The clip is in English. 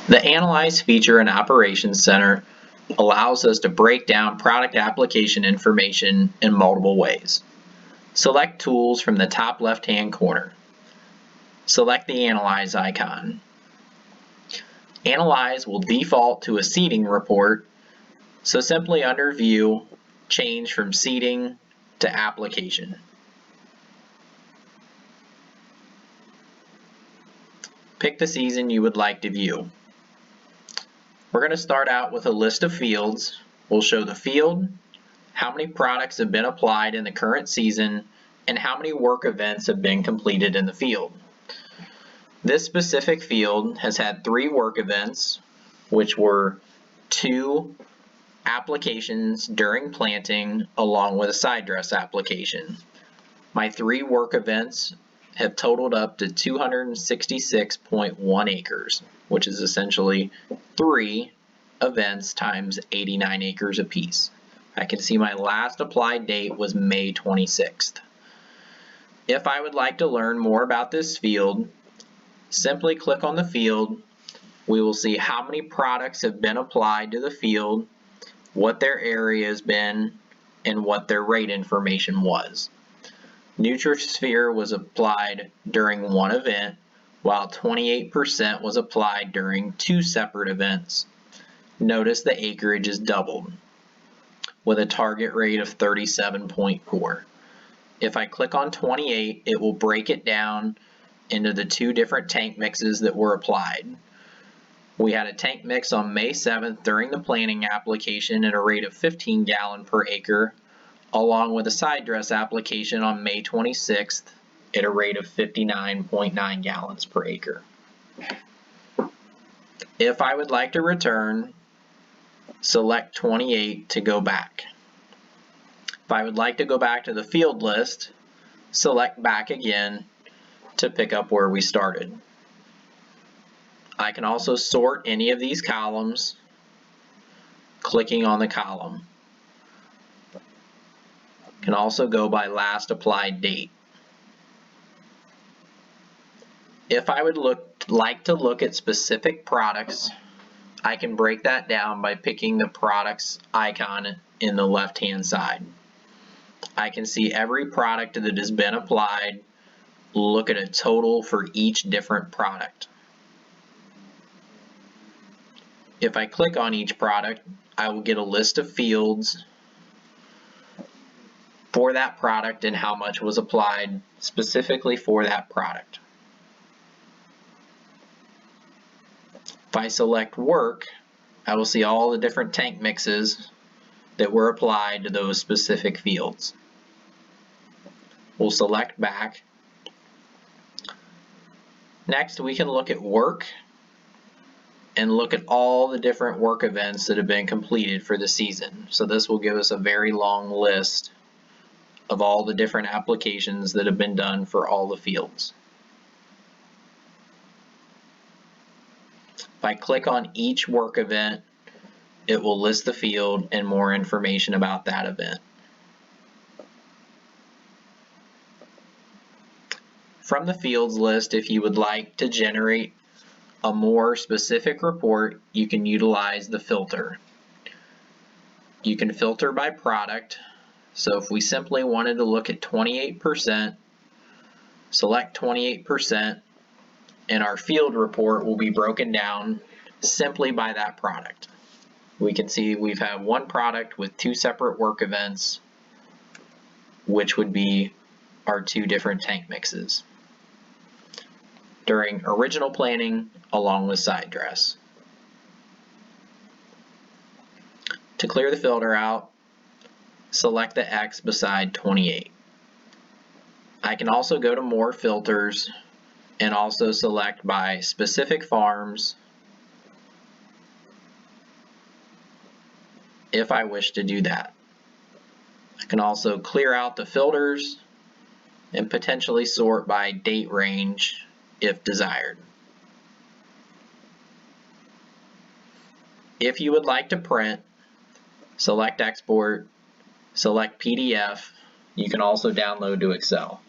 The Analyze feature in Operations Center allows us to break down product application information in multiple ways. Select Tools from the top left-hand corner. Select the Analyze icon. Analyze will default to a seating report, so simply under View, change from Seating to Application. Pick the season you would like to view. We're going to start out with a list of fields. We'll show the field, how many products have been applied in the current season, and how many work events have been completed in the field. This specific field has had 3 work events, which were 2 applications during planting along with a side dress application. My 3 work events have totaled up to 266.1 acres, which is essentially 3 events times 89 acres apiece. I can see my last applied date was May 26th. If I would like to learn more about this field, simply click on the field. We will see how many products have been applied to the field, what their area has been, and what their rate information was. Nutrisphere was applied during 1 event, while 28% was applied during 2 separate events. Notice the acreage is doubled, with a target rate of 37.4. If I click on 28, it will break it down into the 2 different tank mixes that were applied. We had a tank mix on May 7th during the planting application at a rate of 15 gallon per acre, along with a side dress application on May 26th at a rate of 59.9 gallons per acre. If I would like to return, select 28 to go back. If I would like to go back to the field list, select back again to pick up where we started. I can also sort any of these columns, clicking on the column. Can also go by last applied date. If I would like to look at specific products, I can break that down by picking the products icon in the left-hand side. I can see every product that has been applied, look at a total for each different product. If I click on each product, I will get a list of fields for that product and how much was applied specifically for that product. If I select work, I will see all the different tank mixes that were applied to those specific fields. We'll select back. Next, we can look at work and look at all the different work events that have been completed for the season. So this will give us a very long list of all the different applications that have been done for all the fields. If I click on each work event, it will list the field and more information about that event. From the fields list, if you would like to generate a more specific report, you can utilize the filter. You can filter by product. So if we simply wanted to look at 28%, select 28%, and our field report will be broken down simply by that product. We can see we've had 1 product with 2 separate work events, which would be our 2 different tank mixes during original planting along with side dress. To clear the filter out, select the X beside 28. I can also go to more filters and also select by specific farms if I wish to do that. I can also clear out the filters and potentially sort by date range if desired. If you would like to print, select Export, select PDF. You can also download to Excel.